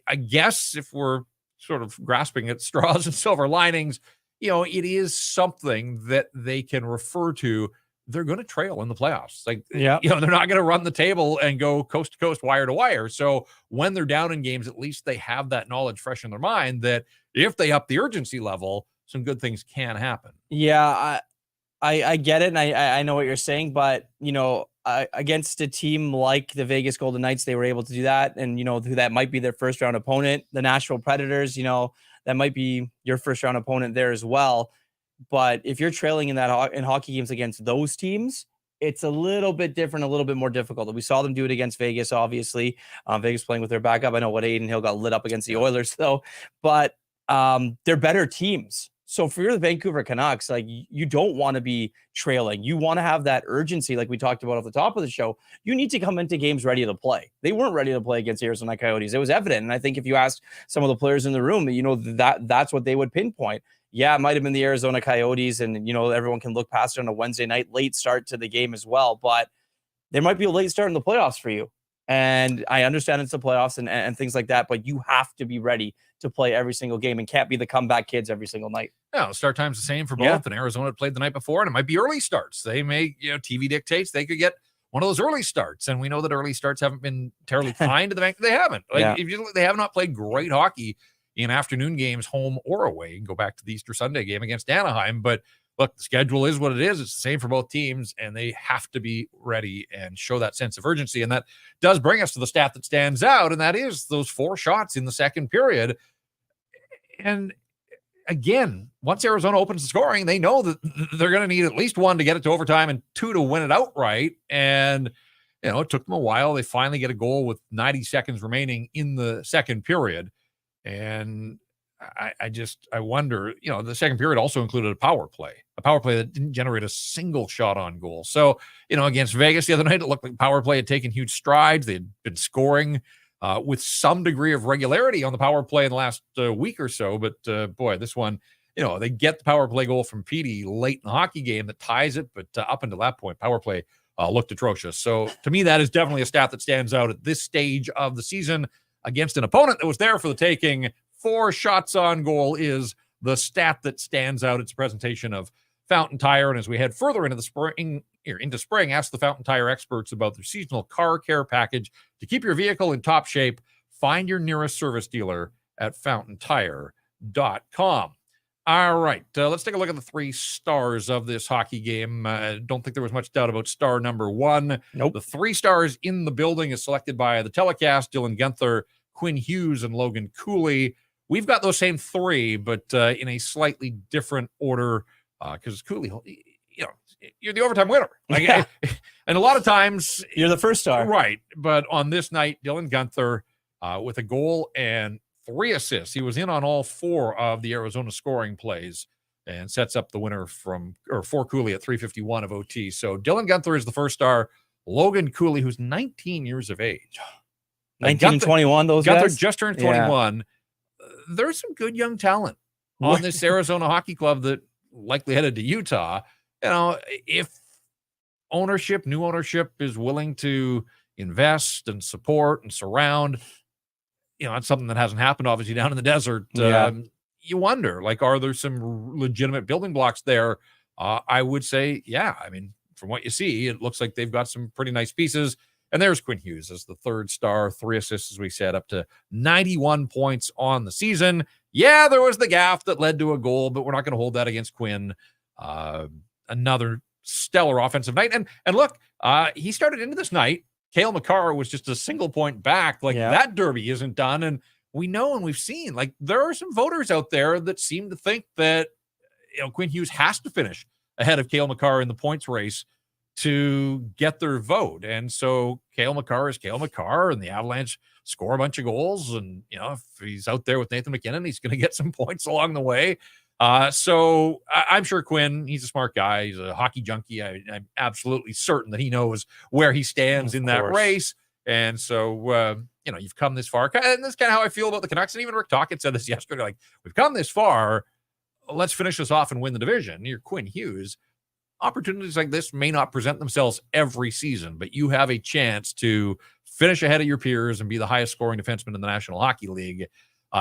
I guess if we're sort of grasping at straws and silver linings, it is something that they can refer to. They're going to trail in the playoffs. They're not going to run the table and go coast to coast, wire to wire. So when they're down in games, at least they have that knowledge fresh in their mind that if they up the urgency level, some good things can happen. Yeah, I get it, and I know what you're saying, but against a team like the Vegas Golden Knights, they were able to do that, and who that might be their first round opponent, the Nashville Predators. That might be your first round opponent there as well. But if you're trailing in hockey games against those teams, it's a little bit different, a little bit more difficult. We saw them do it against Vegas, obviously. Vegas playing with their backup. I know what Aiden Hill got lit up against the Oilers, though. But they're better teams. So for the Vancouver Canucks, you don't want to be trailing. You want to have that urgency, like we talked about at the top of the show. You need to come into games ready to play. They weren't ready to play against Arizona Coyotes. It was evident. And I think if you asked some of the players in the room, that's what they would pinpoint. Yeah, it might have been the Arizona Coyotes, and everyone can look past it on a Wednesday night, late start to the game as well. But there might be a late start in the playoffs for you. And I understand it's the playoffs and things like that, but you have to be ready to play every single game and can't be the comeback kids every single night. Yeah, start time's the same for both. And Arizona played the night before, and it might be early starts. They may, TV dictates they could get one of those early starts, and we know that early starts haven't been terribly kind to the Vancouver. They haven't. They have not played great hockey in afternoon games, home or away. You can go back to the Easter Sunday game against Anaheim, but look, the schedule is what it is. It's the same for both teams, and they have to be ready and show that sense of urgency. And that does bring us to the stat that stands out, and that is those 4 shots in the second period. And again, once Arizona opens the scoring, they know that they're going to need at least 1 to get it to overtime and 2 to win it outright. And, it took them a while. They finally get a goal with 90 seconds remaining in the second period. And I wonder, the second period also included a power play that didn't generate a single shot on goal. So, against Vegas the other night, it looked like power play had taken huge strides. They had been scoring with some degree of regularity on the power play in the last week or so. But boy, this one, they get the power play goal from Petey late in the hockey game that ties it. But up until that point, power play looked atrocious. So to me, that is definitely a stat that stands out at this stage of the season against an opponent that was there for the taking. 4 shots on goal is the stat that stands out. It's a presentation of Fountain Tire. And as we head further into spring, ask the Fountain Tire experts about their seasonal car care package to keep your vehicle in top shape. Find your nearest service dealer at fountaintire.com. All right, let's take a look at the 3 stars of this hockey game. Don't think there was much doubt about star number 1. Nope. The 3 stars in the building is selected by the telecast: Dylan Guenther, Quinn Hughes, and Logan Cooley. We've got those same 3, but in a slightly different order because Cooley, you're the overtime winner. And a lot of times you're the first star. Right. But on this night, Dylan Guenther with a goal and 3 assists. He was in on all 4 of the Arizona scoring plays and sets up the winner for Cooley at 3:51 of OT. So Dylan Guenther is the first star. Logan Cooley, who's 19 years of age. 19 and 21, those Guenther guys? just turned 21. There's some good young talent on this Arizona hockey club that likely headed to Utah. If new ownership is willing to invest and support and surround, it's something that hasn't happened obviously down in the desert. You wonder, are there some legitimate building blocks there? I would say, yeah. I mean, from what you see, it looks like they've got some pretty nice pieces. And there's Quinn Hughes as the 3rd star, 3 assists, as we said, up to 91 points on the season. Yeah, there was the gaff that led to a goal, but we're not going to hold that against Quinn. Another stellar offensive night. And look, he started into this night. Cale Makar was just a single point back. That derby isn't done. And we know and we've seen, there are some voters out there that seem to think that, Quinn Hughes has to finish ahead of Cale Makar in the points race to get their vote. And so Cale Makar is Cale Makar, and the Avalanche score a bunch of goals. And, if he's out there with Nathan McKinnon, he's going to get some points along the way. So I'm sure Quinn, he's a smart guy. He's a hockey junkie. I'm absolutely certain that he knows where he stands in that race. And so, you've come this far. And that's kind of how I feel about the Canucks. And even Rick Tocchet said this yesterday, we've come this far. Let's finish this off and win the division. You're Quinn Hughes. opportunities like this may not present themselves every season, but you have a chance to finish ahead of your peers and be the highest scoring defenseman in the National Hockey League.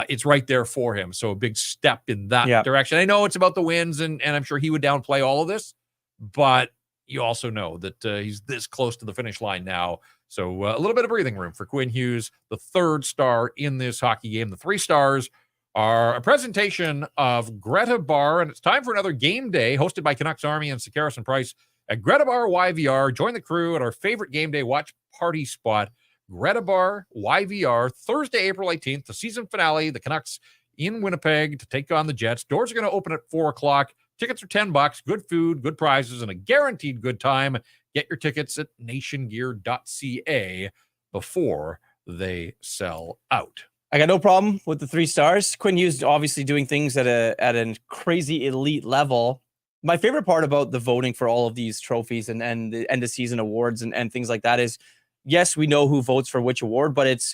It's right there for him. So a big step in that direction. I know it's about the wins, and I'm sure he would downplay all of this, but you also know that he's this close to the finish line now. So a little bit of breathing room for Quinn Hughes, the third star in this hockey game. The 3 stars are a presentation of Greta Bar, and it's time for another game day hosted by Canucks Army and Sakaris and Price at Greta Bar YVR. Join the crew at our favorite game day watch party spot, Greta Bar YVR, Thursday, April 18th, the season finale. The Canucks in Winnipeg to take on the Jets. Doors are going to open at 4 o'clock. Tickets are $10. Good food, good prizes, and a guaranteed good time. Get your tickets at nationgear.ca before they sell out. I got no problem with the 3 stars. Quinn Hughes obviously doing things at a crazy elite level. My favorite part about the voting for all of these trophies and the end of season awards and things like that is, yes, we know who votes for which award, but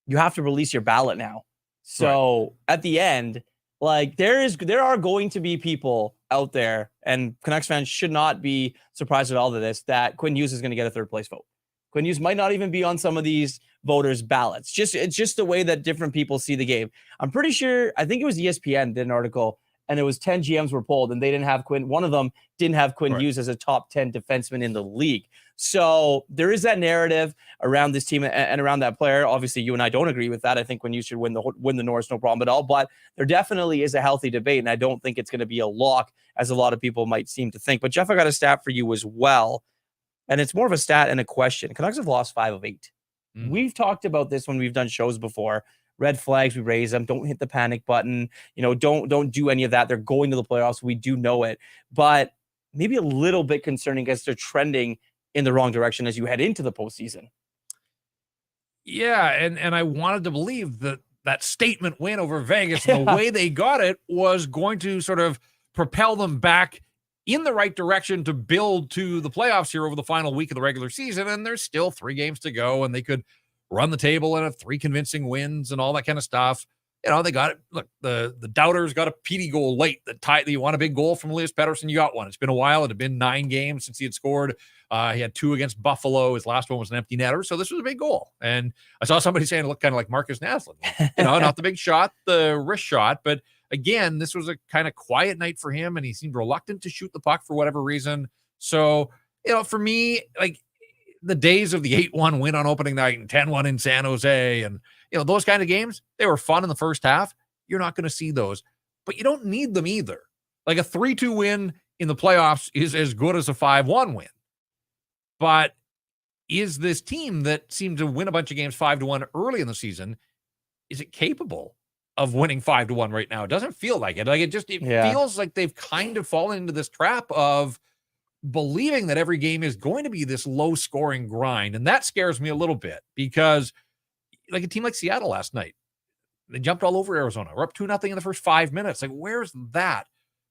you have to release your ballot now. So at the end, like there are going to be people out there, and Canucks fans should not be surprised at all of this, that Quinn Hughes is going to get a 3rd place vote. Quinn Hughes might not even be on some of these voters' ballots. It's just the way that different people see the game. I'm pretty sure, I think it was ESPN did an article, and it was 10 GMs were polled, and they didn't have Quinn. One of them didn't have Quinn Hughes as a top 10 defenseman in the league. So there is that narrative around this team and around that player. Obviously, you and I don't agree with that. I think Quinn Hughes should win the Norris, no problem at all. But there definitely is a healthy debate, and I don't think it's going to be a lock, as a lot of people might seem to think. But Jeff, I got a stat for you as well, and it's more of a stat and a question. Canucks have lost 5 of 8. We've talked about this when we've done shows before. Red flags, we raise them. Don't hit the panic button. Don't do any of that. They're going to the playoffs. We do know it, but maybe a little bit concerning as they're trending in the wrong direction as you head into the postseason. Yeah, and I wanted to believe that statement win over Vegas, and the way they got it was going to sort of propel them back in the right direction to build to the playoffs here over the final week of the regular season. And there's still 3 games to go, and they could run the table and have 3 convincing wins and all that kind of stuff. They got it. Look, the doubters got a PD goal late that tied. You want a big goal from Elias Paterson, you got one. It's been a while. It had been 9 games since he had scored. He had 2 against Buffalo. His last one was an empty netter. So this was a big goal. And I saw somebody saying it looked kind of like Marcus Naslund. Not the big shot, the wrist shot, but again, this was a kind of quiet night for him, and he seemed reluctant to shoot the puck for whatever reason. So, for me, like the days of the 8-1 win on opening night and 10-1 in San Jose and, those kind of games, they were fun in the first half. You're not going to see those, but you don't need them either. Like a 3-2 win in the playoffs is as good as a 5-1 win. But is this team that seemed to win a bunch of games 5-1 early in the season, is it capable of winning 5-1 right now? It doesn't feel like it. Like it feels like they've kind of fallen into this trap of believing that every game is going to be this low scoring grind. And that scares me a little bit because like a team like Seattle last night, they jumped all over Arizona. We're up 2-0 in the first 5 minutes. Like, where's that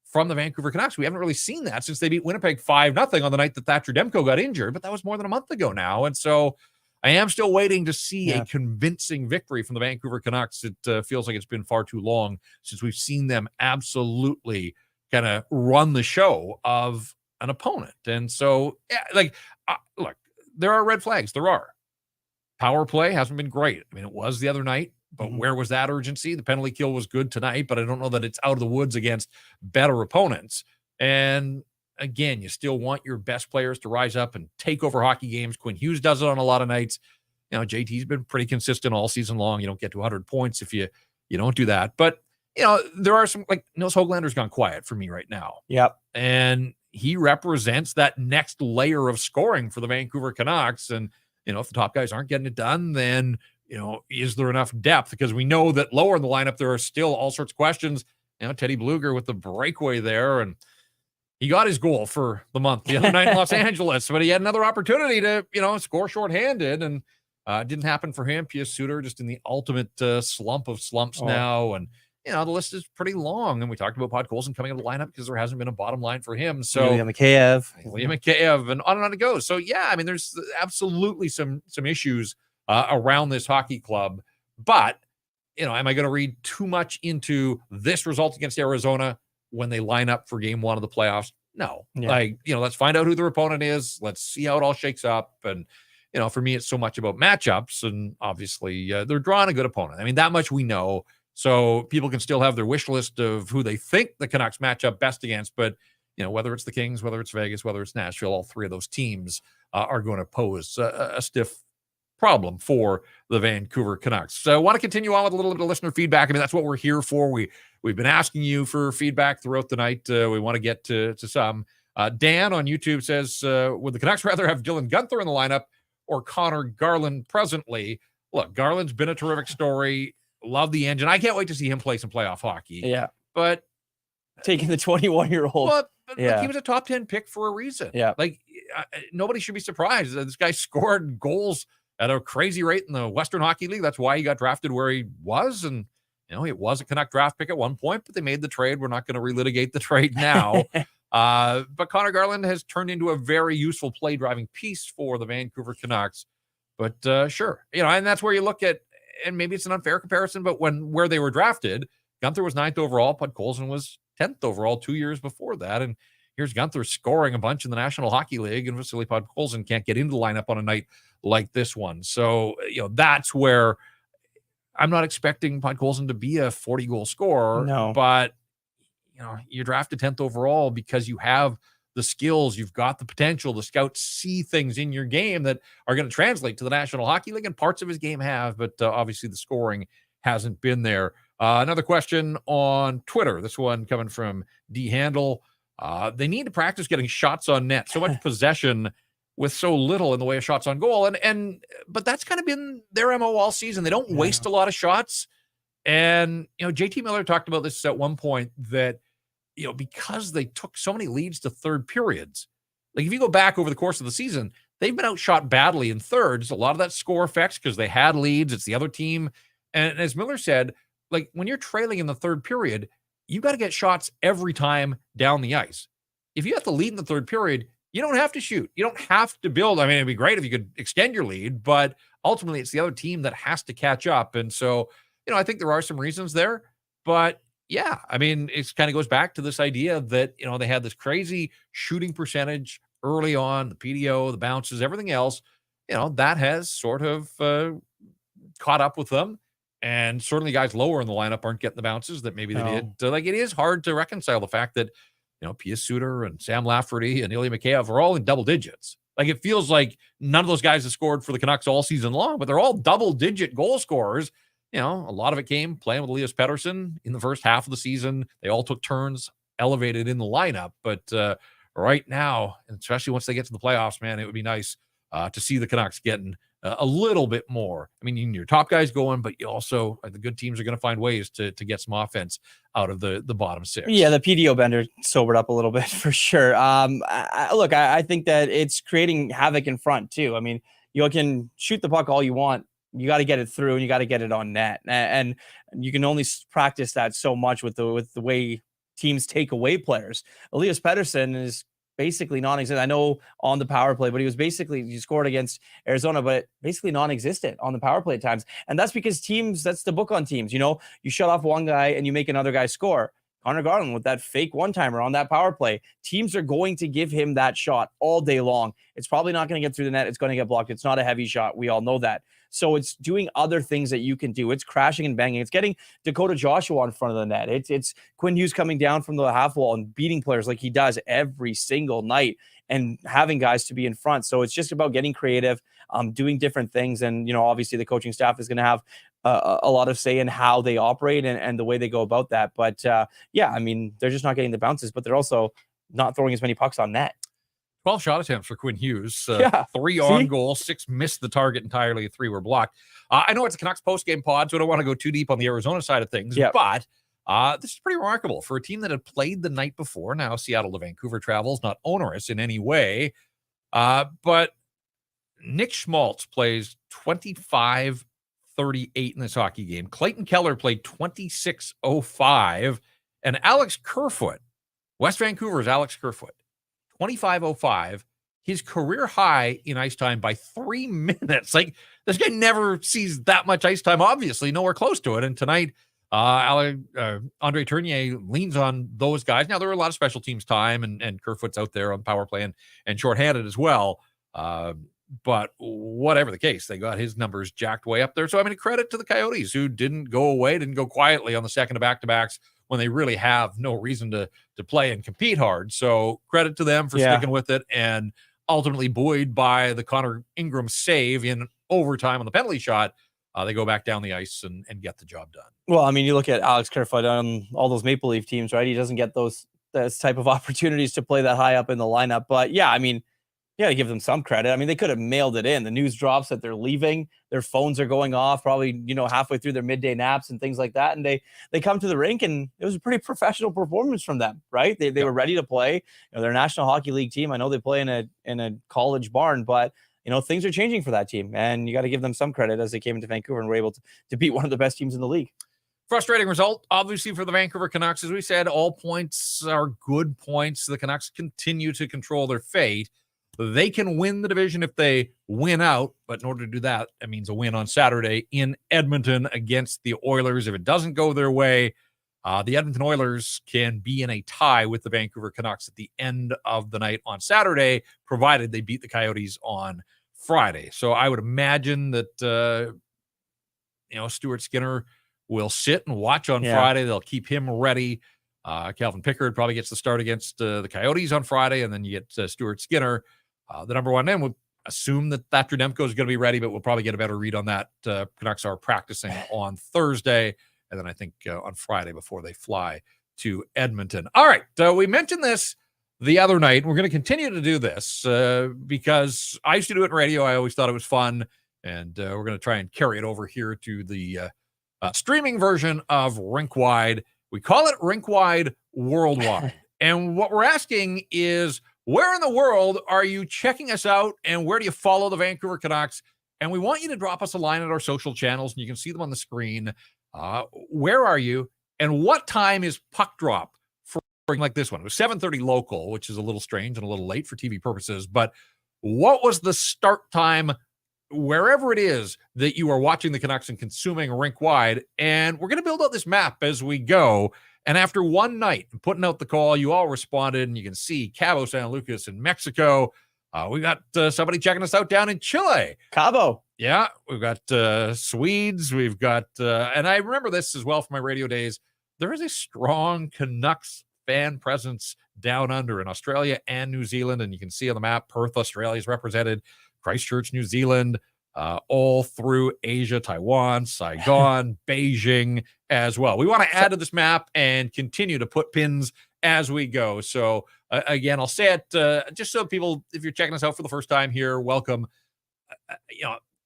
from the Vancouver Canucks? We haven't really seen that since they beat Winnipeg 5-0 on the night that Thatcher Demko got injured, but that was more than a month ago now. And so I am still waiting to see a convincing victory from the Vancouver Canucks. It feels like it's been far too long since we've seen them absolutely kind of run the show of an opponent. And so, look, there are red flags. There are. Power play hasn't been great. I mean, it was the other night, but where was that urgency? The penalty kill was good tonight, but I don't know that it's out of the woods against better opponents. And again, you still want your best players to rise up and take over hockey games. Quinn Hughes does it on a lot of nights. JT's been pretty consistent all season long. You don't get to 100 points if you don't do that. But, there are some, like Nils Höglander's gone quiet for me right now. Yep. And he represents that next layer of scoring for the Vancouver Canucks. And, if the top guys aren't getting it done, then, is there enough depth? Because we know that lower in the lineup, there are still all sorts of questions. Teddy Bluger with the breakaway there, and he got his goal for the month the other night in Los Angeles, but he had another opportunity to, score shorthanded, and didn't happen for him. Pius Suter just in the ultimate slump of slumps now, and the list is pretty long. And we talked about Podkolzin coming out of the lineup because there hasn't been a bottom line for him. So Ilya Mikheyev, and on it goes. So yeah, I mean, there's absolutely some issues around this hockey club, but am I going to read too much into this result against Arizona when they line up for game 1 of the playoffs? No. Yeah. Like, let's find out who their opponent is. Let's see how it all shakes up. And, for me, it's so much about matchups. And obviously, they're drawing a good opponent. I mean, that much we know. So people can still have their wish list of who they think the Canucks match up best against. But, whether it's the Kings, whether it's Vegas, whether it's Nashville, all three of those teams are going to pose a stiff problem for the Vancouver Canucks. So I want to continue on with a little bit of listener feedback. I mean, that's what we're here for. We've been asking you for feedback throughout the night. We want to get to some. Dan on YouTube says, would the Canucks rather have Dylan Guenther in the lineup or Connor Garland presently? Look, Garland's been a terrific story. Love the engine. I can't wait to see him play some playoff hockey. Yeah. But taking the 21-year-old. But he was a top 10 pick for a reason. Yeah. Like, nobody should be surprised that this guy scored goals at a crazy rate in the Western Hockey League. That's why he got drafted where he was. And, it was a Canuck draft pick at one point, but they made the trade. We're not going to relitigate the trade now. But Connor Garland has turned into a very useful play-driving piece for the Vancouver Canucks. But sure, and that's where you look at, and maybe it's an unfair comparison, but where they were drafted, Guenther was 9th overall, Podkolzin was 10th overall 2 years before that. And here's Guenther scoring a bunch in the National Hockey League, and Vasily Podkolzin can't get into the lineup on a night like this one. So, that's where I'm not expecting Podkolzin to be a 40-goal scorer. No. But, you're drafted 10th overall because you have the skills, you've got the potential. The scouts see things in your game that are going to translate to the National Hockey League, and parts of his game have, but obviously the scoring hasn't been there. Another question on Twitter. This one coming from D Handle. They need to practice getting shots on net. So much possession with so little in the way of shots on goal. But that's kind of been their MO all season. They don't waste a lot of shots. And, JT Miller talked about this at one point that, because they took so many leads to third periods, like if you go back over the course of the season, they've been outshot badly in thirds. A lot of that score effects because they had leads. It's the other team. And as Miller said, like when you're trailing in the third period, you got to get shots every time down the ice. If you have to lead in the third period, you don't have to shoot. You don't have to build. I mean, it'd be great if you could extend your lead, but ultimately it's the other team that has to catch up. And so, I think there are some reasons there, but yeah, I mean, it kind of goes back to this idea that, they had this crazy shooting percentage early on, the PDO, the bounces, everything else, that has sort of caught up with them. And certainly guys lower in the lineup aren't getting the bounces that maybe they did. Like, it is hard to reconcile the fact that, Pius Suter and Sam Lafferty and Ilya Mikheyev are all in double digits. Like, it feels like none of those guys have scored for the Canucks all season long, but they're all double-digit goal scorers. A lot of it came playing with Elias Paterson in the first half of the season. They all took turns elevated in the lineup. But right now, and especially once they get to the playoffs, man, it would be nice to see the Canucks getting a little bit more. I mean, your top guys going, but you also, the good teams are going to find ways to get some offense out of the bottom six. Yeah, the PDO bender sobered up a little bit for sure. I think that it's creating havoc in front too. I mean, you can shoot the puck all you want. You got to get it through, and you got to get it on net. And you can only practice that so much with the way teams take away players. Elias Pettersson is basically non-existent. I know on the power play, but he scored against Arizona, but basically non-existent on the power play at times. And that's because that's the book on teams. You shut off one guy and you make another guy score. Connor Garland with that fake one-timer on that power play. Teams are going to give him that shot all day long. It's probably not going to get through the net. It's going to get blocked. It's not a heavy shot. We all know that. So it's doing other things that you can do. It's crashing and banging. It's getting Dakota Joshua in front of the net. It's Quinn Hughes coming down from the half wall and beating players like he does every single night and having guys to be in front. So it's just about getting creative, doing different things. And, obviously the coaching staff is going to have a lot of say in how they operate and the way they go about that. But I mean, they're just not getting the bounces, but they're also not throwing as many pucks on net. 12 shot attempts for Quinn Hughes. 3 on goal, 6 missed the target entirely, 3 were blocked. I know it's a Canucks post-game pod, so I don't want to go too deep on the Arizona side of things, but this is pretty remarkable for a team that had played the night before. Now, Seattle to Vancouver travel is not onerous in any way, but Nick Schmaltz plays 25-38 in this hockey game. Clayton Keller played 26-05, and Alex Kerfoot, West Vancouver's Alex Kerfoot, 25-05, his career high in ice time by 3 minutes. Like, this guy never sees that much ice time, obviously, nowhere close to it. And tonight, Andre Tournier leans on those guys. Now, there are a lot of special teams time, and Kerfoot's out there on power play and shorthanded as well. But whatever the case, they got his numbers jacked way up there. So, I mean, credit to the Coyotes, who didn't go away, didn't go quietly on the second of back-to-backs when they really have no reason to play and compete hard. So credit to them for sticking with it, and ultimately buoyed by the Connor Ingram save in overtime on the penalty shot, they go back down the ice and get the job done. Well, I mean, you look at Alex Kerfoot on all those Maple Leaf teams, right? He doesn't get those type of opportunities to play that high up in the lineup. But yeah, I mean, you got to give them some credit. I mean, they could have mailed it in. The news drops that they're leaving. Their phones are going off probably, halfway through their midday naps and things like that. And they come to the rink, and it was a pretty professional performance from them, right? They were ready to play. They're a National Hockey League team. I know they play in a college barn, but things are changing for that team, and you got to give them some credit as they came into Vancouver and were able to beat one of the best teams in the league. Frustrating result, obviously, for the Vancouver Canucks. As we said, all points are good points. The Canucks continue to control their fate. They can win the division if they win out, but in order to do that, that means a win on Saturday in Edmonton against the Oilers. If it doesn't go their way, the Edmonton Oilers can be in a tie with the Vancouver Canucks at the end of the night on Saturday, provided they beat the Coyotes on Friday. So I would imagine that, Stuart Skinner will sit and watch on Friday. They'll keep him ready. Calvin Pickard probably gets the start against the Coyotes on Friday, and then you get Stuart Skinner. The number one man would assume that Demko is going to be ready, but we'll probably get a better read on that. Canucks are practicing on Thursday, and then I think on Friday before they fly to Edmonton. All right, we mentioned this the other night. We're going to continue to do this because I used to do it in radio. I always thought it was fun, and we're going to try and carry it over here to the streaming version of Rink Wide. We call it Rink Wide Worldwide. And what we're asking is, where in the world are you checking us out, and where do you follow the Vancouver Canucks? And we want you to drop us a line at our social channels, and you can see them on the screen. Where are you, and what time is puck drop for like this one? It was 7:30 local, which is a little strange and a little late for TV purposes, but what was the start time wherever it is that you are watching the Canucks and consuming Rink Wide? And we're going to build out this map as we go. And after one night and putting out the call, you all responded, and you can see Cabo San Lucas in Mexico. We got somebody checking us out down in Chile. Cabo. Yeah, we've got Swedes. We've got, and I remember this as well from my radio days, there is a strong Canucks fan presence down under in Australia and New Zealand. And you can see on the map, Perth, Australia is represented, Christchurch, New Zealand, all through Asia, Taiwan, Saigon, Beijing as well. We want to add to this map and continue to put pins as we go. So again, I'll say it just so people, if you're checking us out for the first time here, welcome.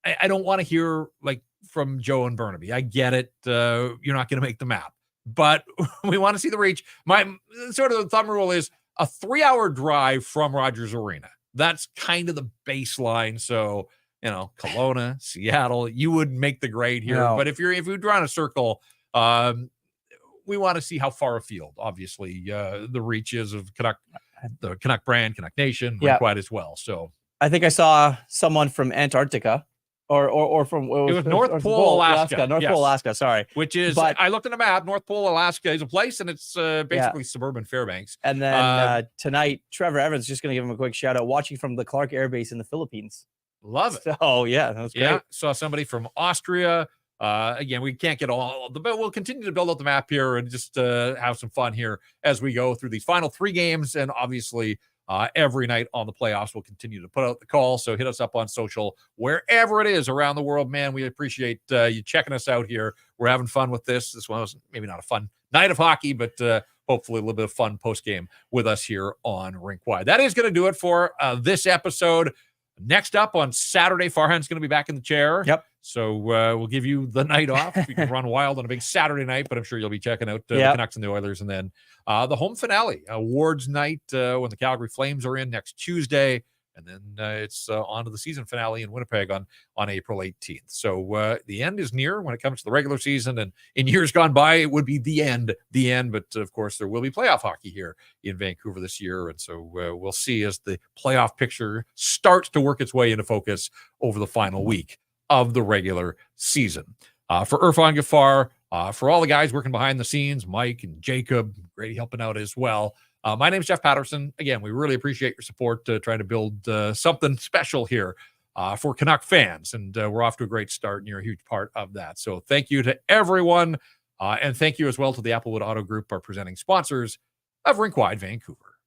I don't want to hear like from Joe and Burnaby. I get it. You're not going to make the map, but we want to see the reach. My sort of the thumb rule is a 3-hour drive from Rogers Arena. That's kind of the baseline. So, Kelowna, Seattle, you would make the grade here. No. But if you're drawing a circle, we want to see how far afield, obviously, the reach is of the Canuck brand, Canuck Nation, Rink Wide as well. So I think I saw someone from Antarctica or from it was North Pole, Alaska. North Pole, Alaska. Sorry, which is I looked at the map. North Pole, Alaska is a place, and it's basically suburban Fairbanks. And then tonight, Trevor Evans is just going to give him a quick shout out, watching from the Clark Air Base in the Philippines. Love it. So yeah, that was great. Yeah, saw somebody from Austria. Again, we can't get all the, but we'll continue to build up the map here and just have some fun here as we go through these final 3 games. And obviously, every night on the playoffs, we'll continue to put out the call. So hit us up on social, wherever it is around the world, man. We appreciate you checking us out here. We're having fun with this. This one was maybe not a fun night of hockey, but hopefully a little bit of fun post-game with us here on Rink Wide. That is going to do it for this episode. Next up on Saturday, Farhan's going to be back in the chair. Yep. So we'll give you the night off. You can run wild on a big Saturday night, but I'm sure you'll be checking out the Canucks and the Oilers. And then the home finale, awards night, when the Calgary Flames are in next Tuesday. And then it's on to the season finale in Winnipeg on April 18th. So the end is near when it comes to the regular season. And in years gone by, it would be the end. But, of course, there will be playoff hockey here in Vancouver this year. And so we'll see as the playoff picture starts to work its way into focus over the final week of the regular season. For Irfaan, Gaffar, For all the guys working behind the scenes, Mike and Jacob, Grady helping out as well. My name is Jeff Paterson. Again, we really appreciate your support to try to build something special here for Canuck fans. And we're off to a great start, and you're a huge part of that. So thank you to everyone. And thank you as well to the Applewood Auto Group, our presenting sponsors of Rink Wide Vancouver.